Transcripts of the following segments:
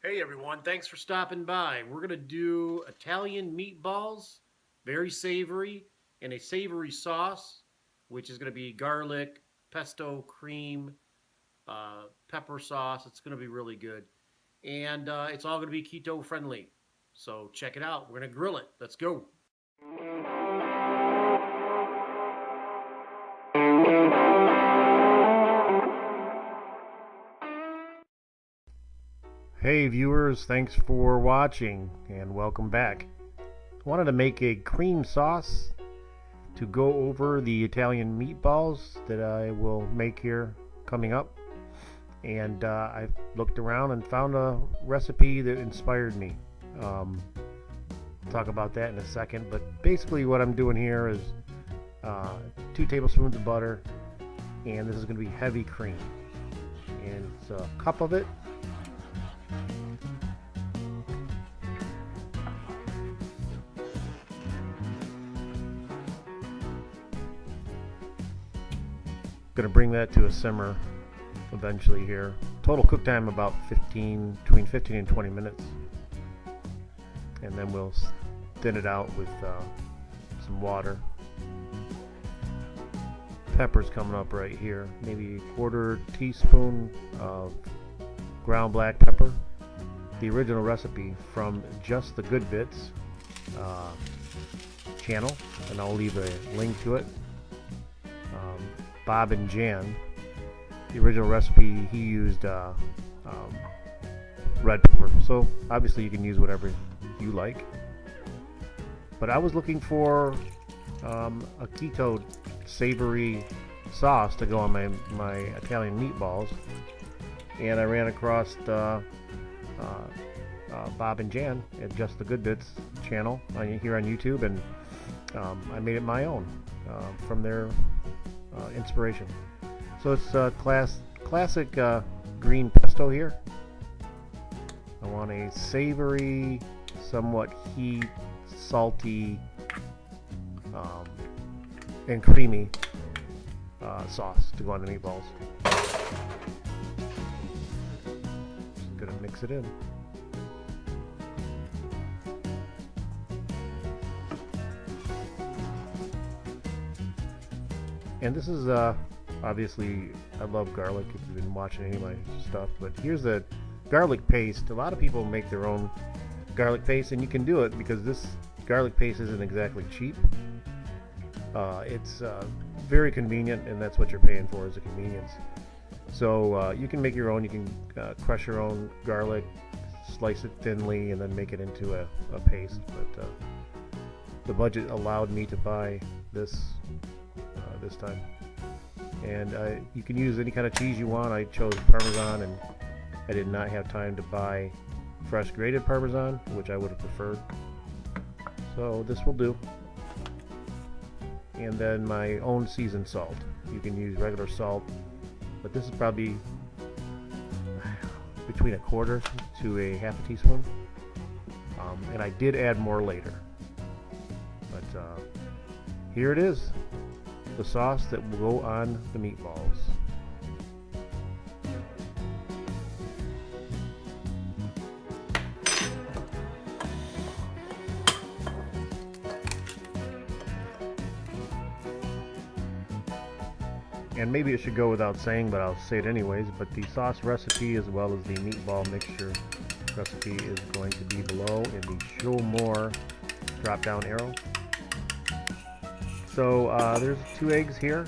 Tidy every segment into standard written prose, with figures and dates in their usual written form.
Hey everyone, thanks for stopping by. We're going to do Italian meatballs, very savory, and a savory sauce, which is going to be garlic, pesto, cream, pepper sauce. It's going to be really good. And it's all going to be keto friendly. So check it out. We're going to grill it. Let's go. Hey viewers, thanks for watching and welcome back. I wanted to make a cream sauce to go over the Italian meatballs that I will make here coming up. And I looked around and found a recipe that inspired me. I'll talk about that in a second, but basically what I'm doing here is 2 tablespoons of butter, and this is going to be heavy cream. And it's a cup of it. Going to bring that to a simmer eventually here. Total cook time about between 15 and 20 minutes. And then we'll thin it out with some water. Pepper's coming up right here. Maybe a quarter teaspoon of ground black pepper. The original recipe from Just the Good Bits channel, and I'll leave a link to it. Bob and Jan, the original recipe, he used red pepper. So obviously you can use whatever you like. But I was looking for a keto savory sauce to go on my Italian meatballs, and I ran across Bob and Jan at Just the Good Bits channel here on YouTube, and I made it my own from their inspiration. So it's classic green pesto here. I want a savory, somewhat heat, salty, and creamy sauce to go on the meatballs. Just gonna mix it in. And this is obviously, I love garlic if you've been watching any of my stuff, but here's the garlic paste. A lot of people make their own garlic paste, and you can do it because this garlic paste isn't exactly cheap. It's very convenient, and that's what you're paying for, is a convenience. So you can make your own. You can crush your own garlic, slice it thinly, and then make it into a paste. But the budget allowed me to buy this time. And you can use any kind of cheese you want. I chose parmesan, and I did not have time to buy fresh grated parmesan, which I would have preferred. So this will do. And then my own seasoned salt. You can use regular salt, but this is probably between a quarter to a half a teaspoon. And I did add more later. But here it is. The sauce that will go on the meatballs. And maybe it should go without saying, but I'll say it anyways, but the sauce recipe as well as the meatball mixture recipe is going to be below in the show more drop down arrow. So there's 2 eggs here,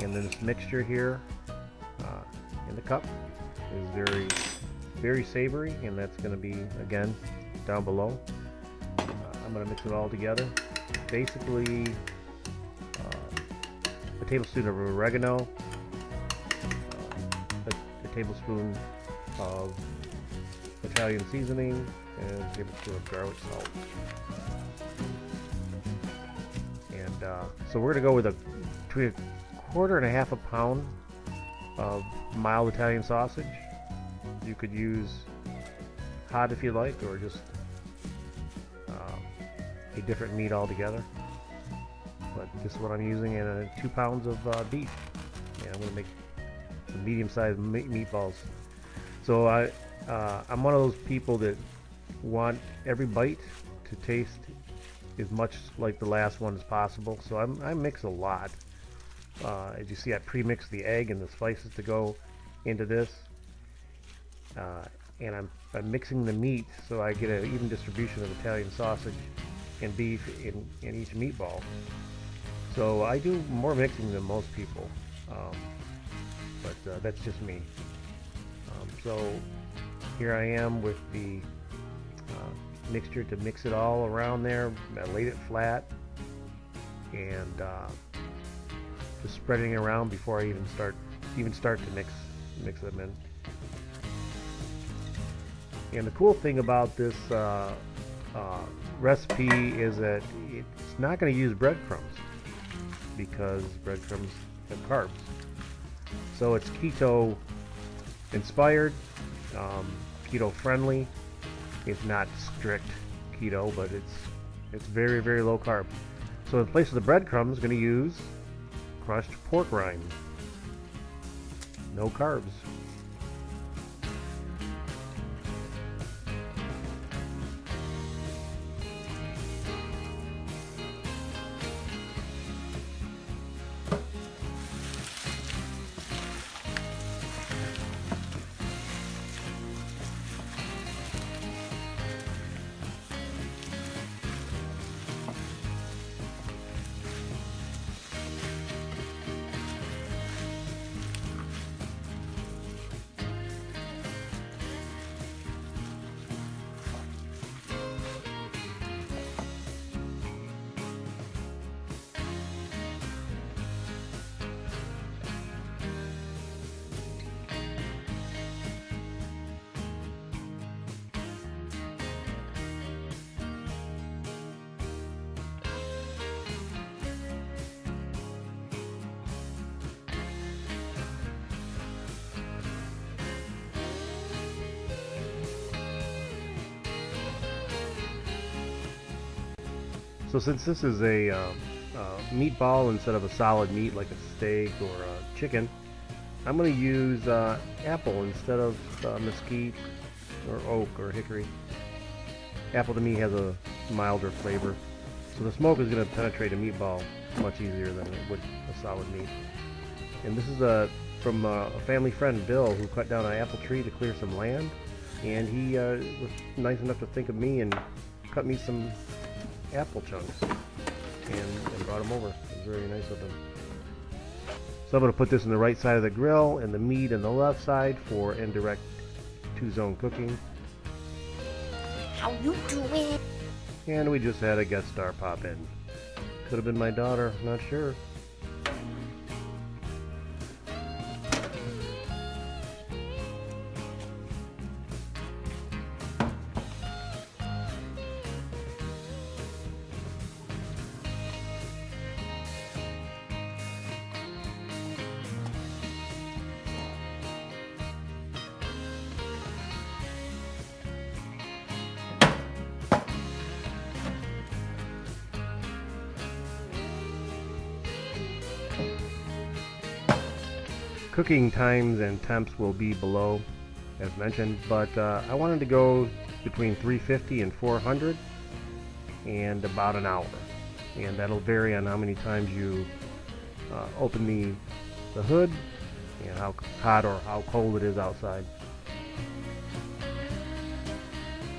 and then this mixture here in the cup is very savory, and that's going to be, again, down below. I'm going to mix it all together. Basically, a tablespoon of oregano, a tablespoon of Italian seasoning, and a tablespoon of garlic salt. So we're going to go with between a quarter and a half a pound of mild Italian sausage. You could use hot if you like, or just a different meat altogether. But this is what I'm using, and 2 pounds of beef. And I'm going to make some medium-sized meatballs. So I'm one of those people that want every bite to taste as much like the last one as possible, so I mix a lot. As you see, I pre-mix the egg and the spices to go into this, and I'm mixing the meat so I get an even distribution of Italian sausage and beef in each meatball. So I do more mixing than most people, but that's just me. So here I am with the mixture to mix it all around there. I laid it flat and just spreading it around before I even start to mix them in. And the cool thing about this recipe is that it's not going to use breadcrumbs because breadcrumbs have carbs. So it's keto inspired, keto friendly. It's not strict keto, but it's very, very low carb. So in place of the breadcrumbs, I'm going to use crushed pork rinds. No carbs. So since this is a meatball instead of a solid meat like a steak or a chicken, I'm going to use apple instead of mesquite or oak or hickory. Apple to me has a milder flavor, so the smoke is going to penetrate a meatball much easier than it would a solid meat. And this is from a family friend, Bill, who cut down an apple tree to clear some land, and he was nice enough to think of me and cut me some apple chunks and brought them over. It was very nice of him. So I'm going to put this in the right side of the grill and the meat in the left side for indirect two-zone cooking. How you doing? And we just had a guest star pop in. Could have been my daughter, not sure. Cooking times and temps will be below, as mentioned, but I wanted to go between 350 and 400 and about an hour. And that'll vary on how many times you open the hood and how hot or how cold it is outside.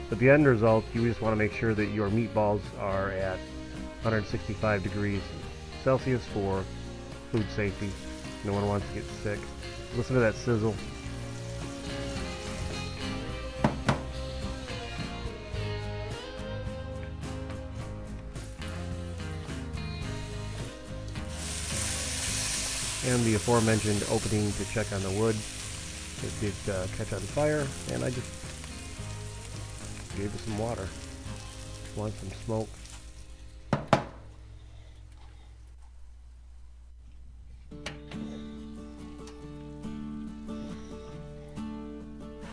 But the end result, you just want to make sure that your meatballs are at 165 degrees Celsius for food safety. No one wants to get sick. Listen to that sizzle. And the aforementioned opening to check on the wood. It did catch on fire, and I just gave it some water. Want some smoke.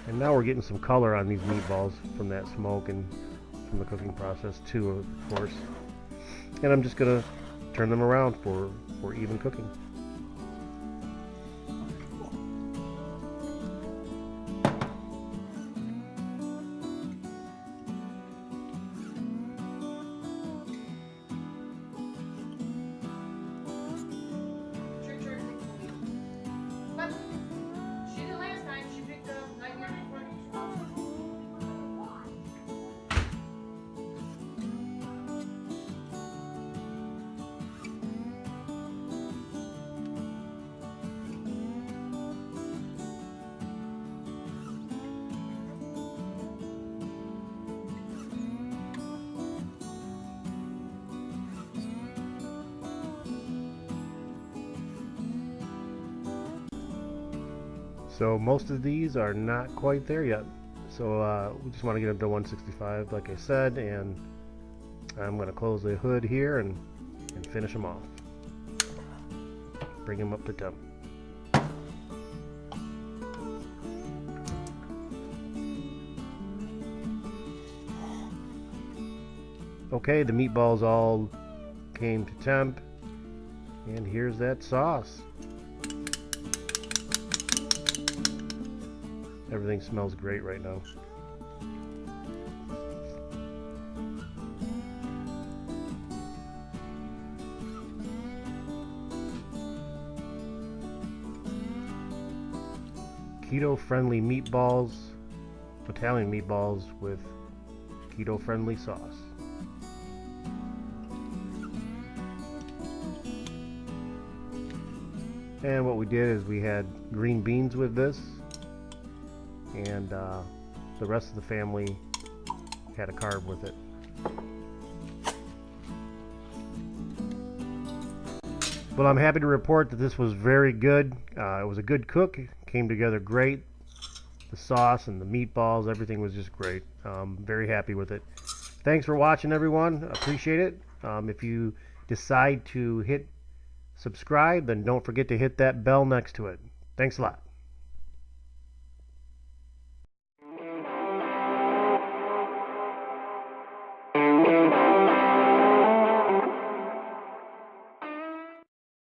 And now we're getting some color on these meatballs from that smoke and from the cooking process too, of course. And I'm just gonna turn them around for even cooking. So most of these are not quite there yet. So we just want to get them to 165 like I said, and I'm going to close the hood here and finish them off. Bring them up to temp. Okay, the meatballs all came to temp, and here's that sauce. Everything smells great right now. Keto-friendly meatballs, Italian meatballs with keto-friendly sauce. And what we did is we had green beans with this, and the rest of the family had a carb with it. Well, I'm happy to report that this was very good. It was a good cook. It came together great. The sauce and the meatballs, everything was just great. Very happy with it. Thanks for watching, everyone. Appreciate it. If you decide to hit subscribe, then don't forget to hit that bell next to it. Thanks a lot.